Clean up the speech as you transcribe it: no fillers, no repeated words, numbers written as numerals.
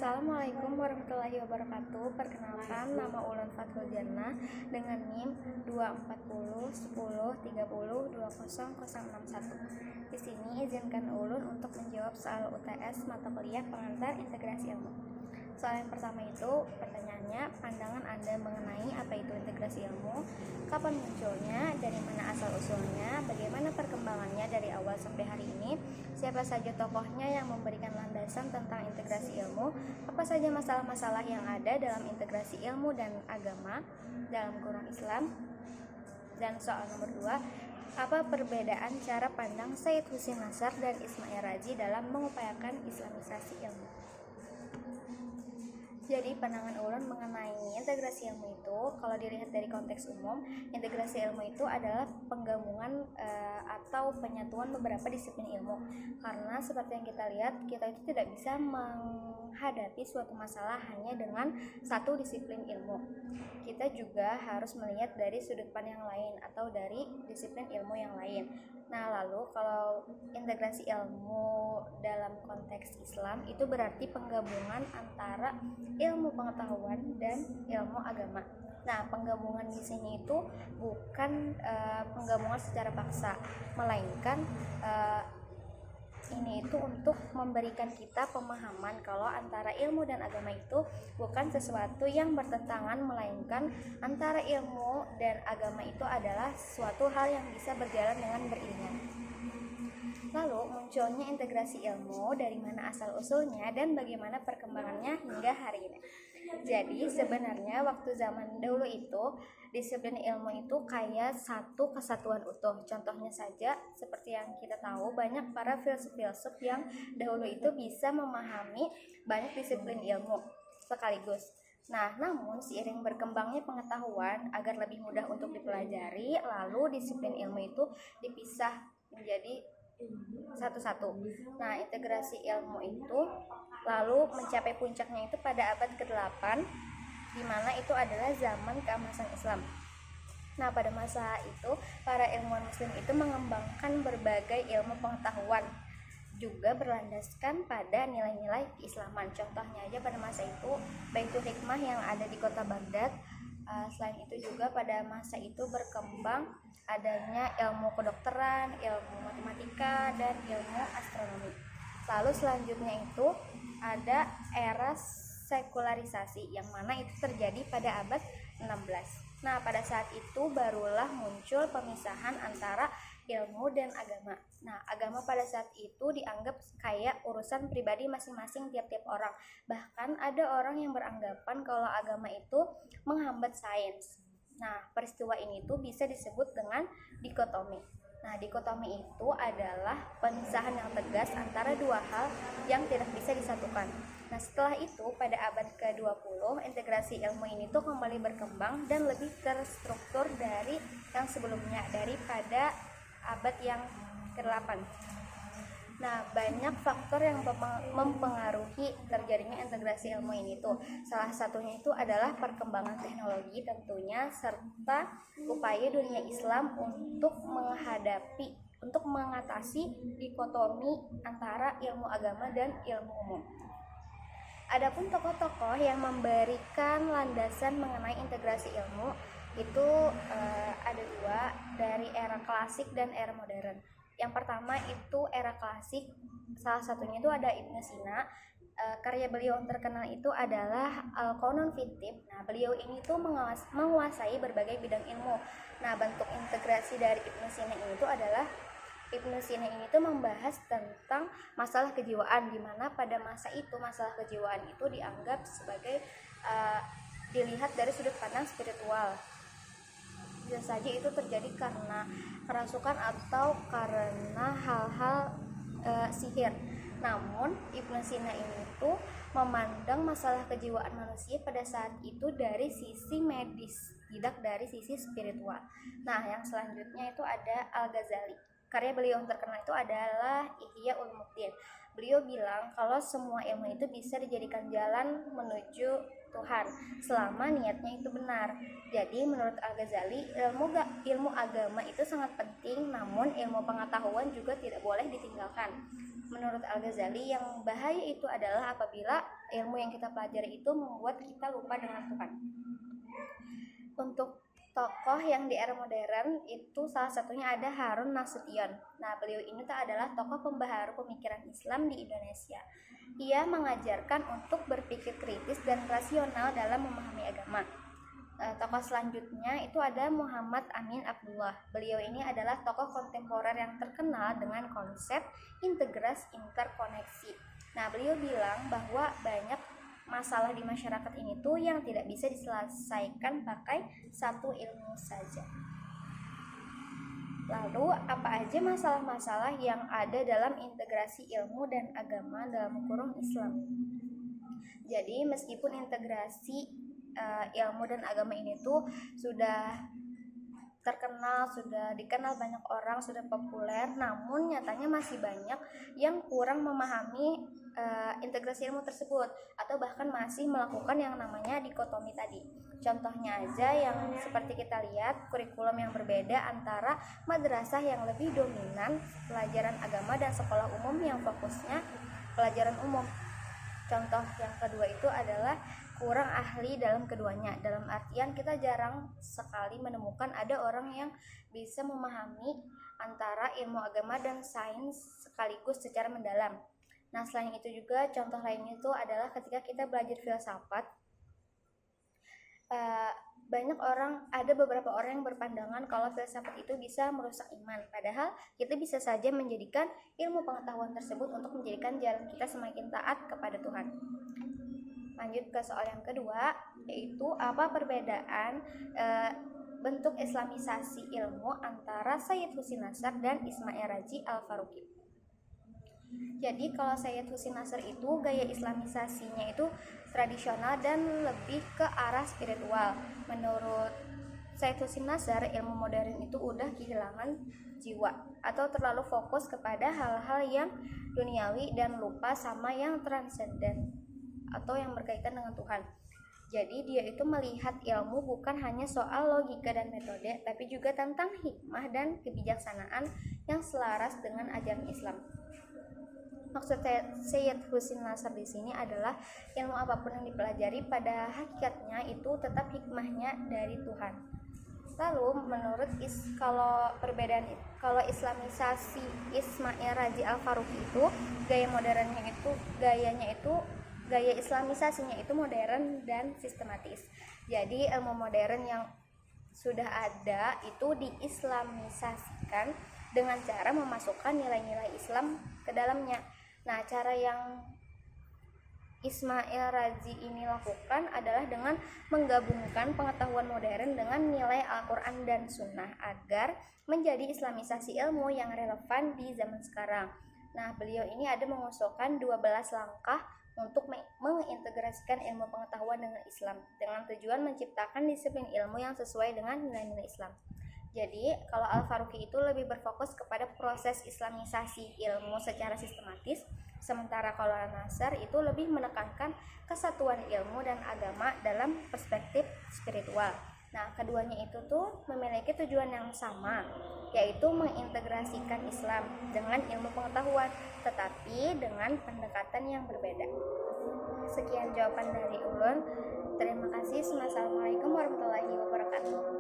Assalamualaikum warahmatullahi wabarakatuh. Perkenalkan, nama Ulun Fathul Jannah dengan NIM 24010302061. Di sini izinkan Ulun untuk menjawab soal UTS mata kuliah pengantar integrasi ilmu. Soal yang pertama itu pertanyaannya, pandangan Anda mengenai apa itu integrasi ilmu, kapan munculnya, dari mana asal usulnya, bagaimana perkembangannya dari awal sampai hari ini, siapa saja tokohnya yang memberikan landasan tentang integrasi ilmu, apa saja masalah-masalah yang ada dalam integrasi ilmu dan agama dalam kurung Islam. Dan soal nomor 2, apa perbedaan cara pandang Sayyid Husin Nasr dan Ismail Razi dalam mengupayakan islamisasi ilmu. Jadi pandangan Ulun mengenai integrasi ilmu itu, kalau dilihat dari konteks umum, integrasi ilmu itu adalah penggabungan atau penyatuan beberapa disiplin ilmu. Karena seperti yang kita lihat, kita itu tidak bisa menghadapi suatu masalah hanya dengan satu disiplin ilmu. Kita juga harus melihat dari sudut pandang yang lain atau dari disiplin ilmu yang lain. Nah, lalu kalau integrasi ilmu dalam konteks Islam itu berarti penggabungan antara ilmu pengetahuan dan ilmu agama. Nah, penggabungan di sini itu bukan penggabungan secara paksa, melainkan ini itu untuk memberikan kita pemahaman kalau antara ilmu dan agama itu bukan sesuatu yang bertentangan, melainkan antara ilmu dan agama itu adalah suatu hal yang bisa berjalan dengan beriringan. Lalu munculnya integrasi ilmu, dari mana asal usulnya dan bagaimana perkembangannya hingga hari ini. Jadi sebenarnya waktu zaman dahulu itu disiplin ilmu itu kayak satu kesatuan utuh. Contohnya saja seperti yang kita tahu, banyak para filsuf-filsuf yang dahulu itu bisa memahami banyak disiplin ilmu sekaligus. Nah, namun seiring berkembangnya pengetahuan agar lebih mudah untuk dipelajari, lalu disiplin ilmu itu dipisah menjadi satu-satu. Nah, integrasi ilmu itu lalu mencapai puncaknya itu pada abad ke-8, di mana itu adalah zaman keemasan Islam. Nah, pada masa itu para ilmuwan muslim itu mengembangkan berbagai ilmu pengetahuan juga berlandaskan pada nilai-nilai keislaman. Contohnya aja pada masa itu Baitul Hikmah yang ada di kota Baghdad. Selain itu juga pada masa itu berkembang adanya ilmu kedokteran, ilmu matematika, dan ilmu astronomi. Lalu selanjutnya itu ada era sekularisasi yang mana itu terjadi pada abad 16. Nah, pada saat itu barulah muncul pemisahan antara ilmu dan agama. Nah, agama pada saat itu dianggap kayak urusan pribadi masing-masing tiap-tiap orang. Bahkan ada orang yang beranggapan kalau agama itu menghambat sains. Nah, peristiwa ini tuh bisa disebut dengan dikotomi. Nah, dikotomi itu adalah pemisahan yang tegas antara dua hal yang tidak bisa disatukan. Nah, setelah itu pada abad ke-20 integrasi ilmu ini tuh kembali berkembang dan lebih terstruktur dari yang sebelumnya, daripada abad yang ke-8. Nah, banyak faktor yang mempengaruhi terjadinya integrasi ilmu ini tuh. Salah satunya itu adalah perkembangan teknologi tentunya, serta upaya dunia Islam untuk mengatasi dikotomi antara ilmu agama dan ilmu umum. Adapun tokoh-tokoh yang memberikan landasan mengenai integrasi ilmu itu ada dua, dari era klasik dan era modern. Yang pertama itu era klasik, salah satunya itu ada Ibnu Sina. Karya beliau yang terkenal itu adalah Al-Qanun fit Tibb. Nah, beliau ini tuh menguasai berbagai bidang ilmu. Nah, bentuk integrasi dari Ibnu Sina ini tuh adalah Ibnu Sina ini tuh membahas tentang masalah kejiwaan, di mana pada masa itu masalah kejiwaan itu dianggap sebagai dilihat dari sudut pandang spiritual. Bisa saja itu terjadi karena kerasukan atau karena hal-hal sihir. Namun Ibnu Sina ini tuh memandang masalah kejiwaan manusia pada saat itu dari sisi medis, tidak dari sisi spiritual. Nah, yang selanjutnya itu ada Al-Ghazali. Karya beliau yang terkenal itu adalah Ihya Ulumuddin. Beliau bilang kalau semua ilmu itu bisa dijadikan jalan menuju Tuhan selama niatnya itu benar. Jadi menurut Al-Ghazali, ilmu agama itu sangat penting, namun ilmu pengetahuan juga tidak boleh ditinggalkan. Menurut Al-Ghazali, yang bahaya itu adalah apabila ilmu yang kita pelajari itu membuat kita lupa dengan Tuhan. Untuk tokoh yang di era modern itu salah satunya ada Harun Nasution. Nah, beliau ini adalah tokoh pembaharu pemikiran Islam di Indonesia. Ia mengajarkan untuk berpikir kritis dan rasional dalam memahami agama. Tokoh selanjutnya itu ada Muhammad Amin Abdullah. Beliau ini adalah tokoh kontemporer yang terkenal dengan konsep integrasi interkoneksi. Nah, beliau bilang bahwa banyak masalah di masyarakat ini tuh yang tidak bisa diselesaikan pakai satu ilmu saja. Lalu, apa aja masalah-masalah yang ada dalam integrasi ilmu dan agama dalam kurung Islam? Jadi, meskipun integrasi ilmu dan agama ini tuh sudah terkenal, sudah dikenal banyak orang, sudah populer, namun nyatanya masih banyak yang kurang memahami integrasi ilmu tersebut, atau bahkan masih melakukan yang namanya dikotomi tadi. Contohnya aja yang seperti kita lihat, kurikulum yang berbeda antara madrasah yang lebih dominan pelajaran agama dan sekolah umum yang fokusnya pelajaran umum. Contoh yang kedua itu adalah kurang ahli dalam keduanya. Dalam artian kita jarang sekali menemukan ada orang yang bisa memahami antara ilmu agama dan sains sekaligus secara mendalam. Nah, selain itu juga contoh lainnya itu adalah ketika kita belajar filsafat, ada beberapa orang yang berpandangan kalau filsafat itu bisa merusak iman. Padahal kita bisa saja menjadikan ilmu pengetahuan tersebut untuk menjadikan jalan kita semakin taat kepada Tuhan. Lanjut ke soal yang kedua, yaitu apa perbedaan bentuk islamisasi ilmu antara Sayyid Husin Nasr dan Ismail Raji Al-Faruqi. Jadi kalau Sayyid Husin Nasr itu gaya islamisasinya itu tradisional dan lebih ke arah spiritual. Menurut Sayyid Husin Nasr, ilmu modern itu udah kehilangan jiwa atau terlalu fokus kepada hal-hal yang duniawi dan lupa sama yang transenden atau yang berkaitan dengan Tuhan. Jadi dia itu melihat ilmu bukan hanya soal logika dan metode, tapi juga tentang hikmah dan kebijaksanaan yang selaras dengan ajaran Islam. Maksud Sayyid Husin Nasr di sini adalah ilmu apapun yang dipelajari pada hakikatnya itu tetap hikmahnya dari Tuhan. Lalu menurut kalau islamisasi Ismail Raji Al-Faruqi itu gaya islamisasinya itu modern dan sistematis. Jadi ilmu modern yang sudah ada itu diislamisasikan dengan cara memasukkan nilai-nilai Islam ke dalamnya. Nah, cara yang Ismail Raji ini lakukan adalah dengan menggabungkan pengetahuan modern dengan nilai Al-Quran dan Sunnah agar menjadi islamisasi ilmu yang relevan di zaman sekarang. Nah, beliau ini ada mengusulkan 12 langkah untuk mengintegrasikan ilmu pengetahuan dengan Islam dengan tujuan menciptakan disiplin ilmu yang sesuai dengan nilai-nilai Islam. Jadi, kalau Al-Faruqi itu lebih berfokus kepada proses islamisasi ilmu secara sistematis, sementara kalau Al-Nasr itu lebih menekankan kesatuan ilmu dan agama dalam perspektif spiritual. Nah, keduanya itu tuh memiliki tujuan yang sama, yaitu mengintegrasikan Islam dengan ilmu pengetahuan, tetapi dengan pendekatan yang berbeda. Sekian jawaban dari Ulun. Terima kasih. Wassalamualaikum warahmatullahi wabarakatuh.